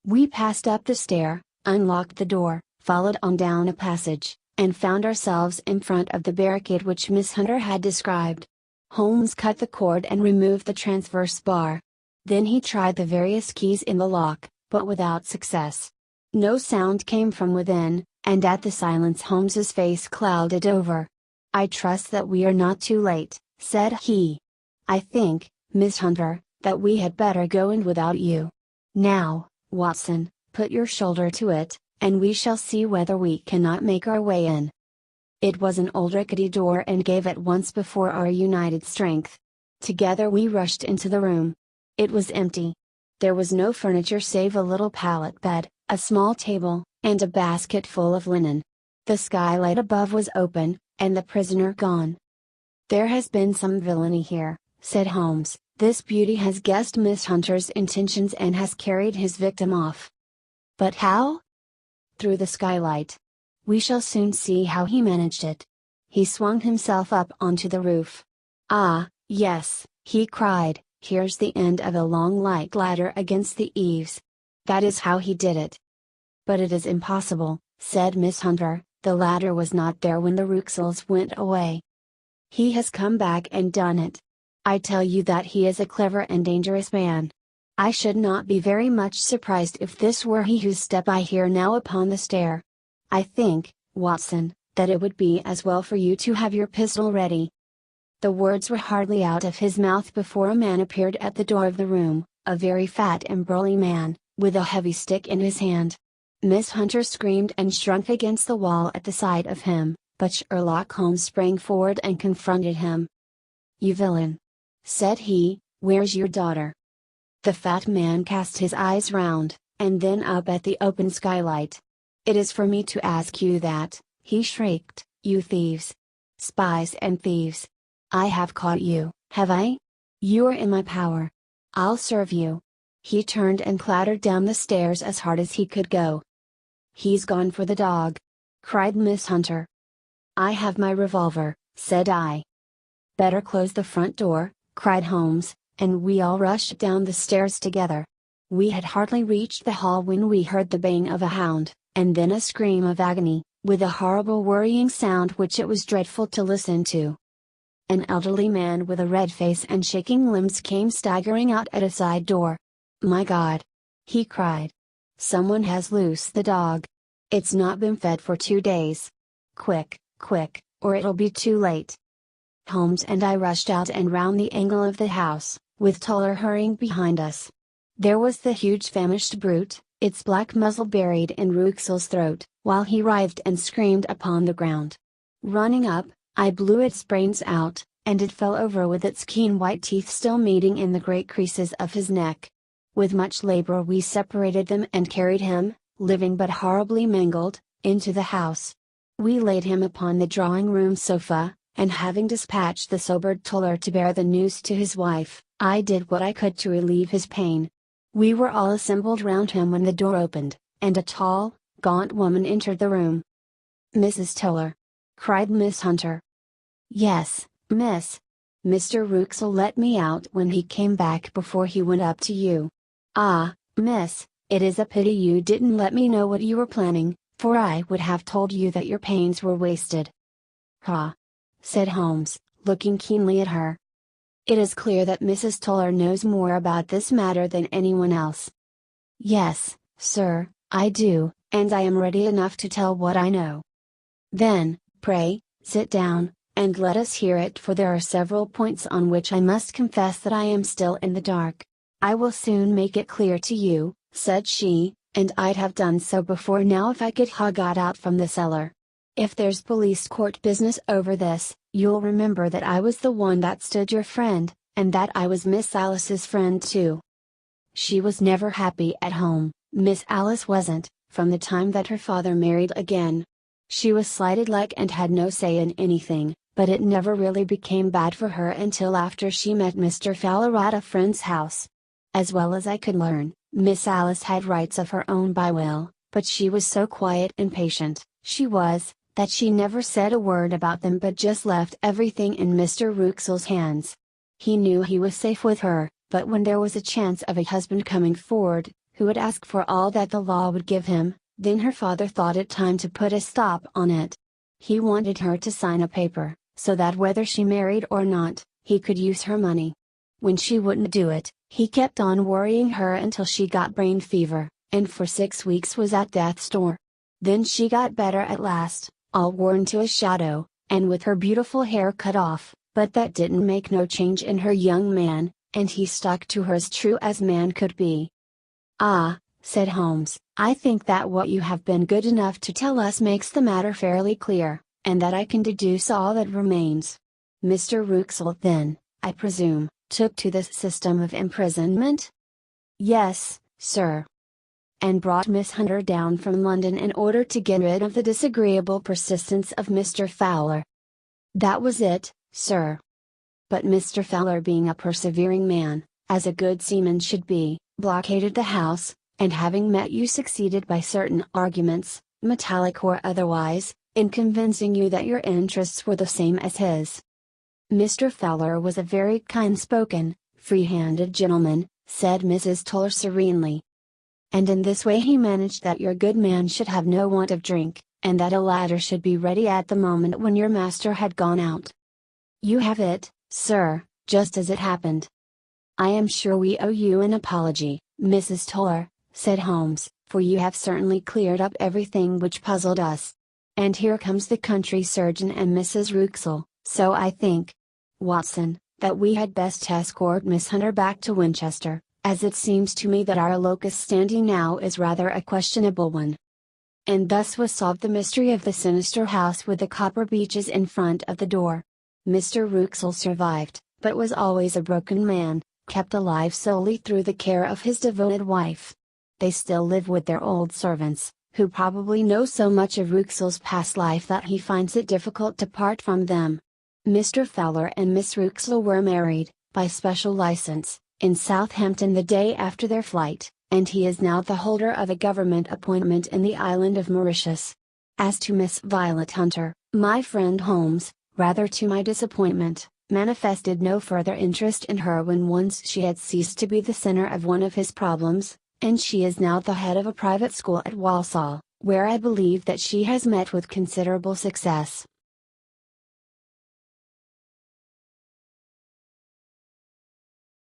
We passed up the stair, unlocked the door, followed on down a passage, and found ourselves in front of the barricade which Miss Hunter had described. Holmes cut the cord and removed the transverse bar. Then he tried the various keys in the lock, but without success. No sound came from within, and at the silence Holmes's face clouded over. I trust that we are not too late, said he. I think, Miss Hunter, that we had better go in without you. Now, Watson, put your shoulder to it, and we shall see whether we cannot make our way in. It was an old rickety door and gave at once before our united strength. Together we rushed into the room. It was empty. There was no furniture save a little pallet bed, a small table, and a basket full of linen. The skylight above was open, and the prisoner gone. There has been some villainy here, said Holmes. This beauty has guessed Miss Hunter's intentions and has carried his victim off. But how? Through the skylight. We shall soon see how he managed it. He swung himself up onto the roof. Ah, yes, he cried, here's the end of a long light ladder against the eaves. That is how he did it. But it is impossible, said Miss Hunter, the ladder was not there when the Ruxels went away. He has come back and done it. I tell you that he is a clever and dangerous man. I should not be very much surprised if this were he whose step I hear now upon the stair. I think, Watson, that it would be as well for you to have your pistol ready. The words were hardly out of his mouth before a man appeared at the door of the room, a very fat and burly man, with a heavy stick in his hand. Miss Hunter screamed and shrunk against the wall at the sight of him, but Sherlock Holmes sprang forward and confronted him. "You villain!" said he, "where's your daughter?" The fat man cast his eyes round, and then up at the open skylight. "It is for me to ask you that," he shrieked, "you thieves! Spies and thieves! I have caught you, have I? You are in my power. I'll serve you." He turned and clattered down the stairs as hard as he could go. "He's gone for the dog!" cried Miss Hunter. "I have my revolver," said I. "Better close the front door," cried Holmes, and we all rushed down the stairs together. We had hardly reached the hall when we heard the baying of a hound, and then a scream of agony, with a horrible worrying sound which it was dreadful to listen to. An elderly man with a red face and shaking limbs came staggering out at a side door. "My God!" he cried. "Someone has loosed the dog. It's not been fed for 2 days. Quick, quick, or it'll be too late." Holmes and I rushed out and round the angle of the house, with Toller hurrying behind us. There was the huge famished brute, its black muzzle buried in Ruxel's throat, while he writhed and screamed upon the ground. Running up, I blew its brains out, and it fell over with its keen white teeth still meeting in the great creases of his neck. With much labor we separated them and carried him, living but horribly mangled, into the house. We laid him upon the drawing-room sofa, and having dispatched the sobered Toller to bear the news to his wife, I did what I could to relieve his pain. We were all assembled round him when the door opened, and a tall, gaunt woman entered the room. "Mrs. Toller!" cried Miss Hunter. "Yes, miss. Mr. Ruxel let me out when he came back before he went up to you. Ah, miss, it is a pity you didn't let me know what you were planning, for I would have told you that your pains were wasted." "Ha!" said Holmes, looking keenly at her. "It is clear that Mrs. Toller knows more about this matter than anyone else." "Yes, sir, I do, and I am ready enough to tell what I know." "Then, pray, sit down, and let us hear it, for there are several points on which I must confess that I am still in the dark." "I will soon make it clear to you," said she, "and I'd have done so before now if I could ha' got out from the cellar. If there's police court business over this, you'll remember that I was the one that stood your friend, and that I was Miss Alice's friend too. She was never happy at home, Miss Alice wasn't, from the time that her father married again. She was slighted like and had no say in anything, but it never really became bad for her until after she met Mr. Fowler at a friend's house. As well as I could learn, Miss Alice had rights of her own by will, but she was so quiet and patient, she was, that she never said a word about them but just left everything in Mr. Ruxel's hands. He knew he was safe with her, but when there was a chance of a husband coming forward, who would ask for all that the law would give him, then her father thought it time to put a stop on it. He wanted her to sign a paper, so that whether she married or not, he could use her money. When she wouldn't do it, he kept on worrying her until she got brain fever, and for 6 weeks was at death's door. Then she got better at last, all worn to a shadow, and with her beautiful hair cut off, but that didn't make no change in her young man, and he stuck to her as true as man could be." "Ah," said Holmes, "I think that what you have been good enough to tell us makes the matter fairly clear, and that I can deduce all that remains. Mr. Ruxel then, I presume, took to this system of imprisonment?" "Yes, sir." "And brought Miss Hunter down from London in order to get rid of the disagreeable persistence of Mr. Fowler?" "That was it, sir. But Mr. Fowler, being a persevering man, as a good seaman should be, blockaded the house, and having met you succeeded by certain arguments, metallic or otherwise, in convincing you that your interests were the same as his." "Mr. Fowler was a very kind-spoken, free-handed gentleman," said Mrs. Toller serenely. "And in this way he managed that your good man should have no want of drink, and that a ladder should be ready at the moment when your master had gone out." "You have it, sir, just as it happened." "I am sure we owe you an apology, Mrs. Toller," said Holmes, "for you have certainly cleared up everything which puzzled us. And here comes the country surgeon and Mrs. Ruxel, so I think. Watson, that we had best escort Miss Hunter back to Winchester, as it seems to me that our locus standi now is rather a questionable one." And thus was solved the mystery of the sinister house with the copper beeches in front of the door. Mr. Wraxall survived, but was always a broken man, kept alive solely through the care of his devoted wife. They still live with their old servants, who probably know so much of Wraxall's past life that he finds it difficult to part from them. Mr. Fowler and Miss Wraxall were married, by special license, in Southampton the day after their flight, and he is now the holder of a government appointment in the island of Mauritius. As to Miss Violet Hunter, my friend Holmes, rather to my disappointment, manifested no further interest in her when once she had ceased to be the center of one of his problems, and she is now the head of a private school at Walsall, where I believe that she has met with considerable success.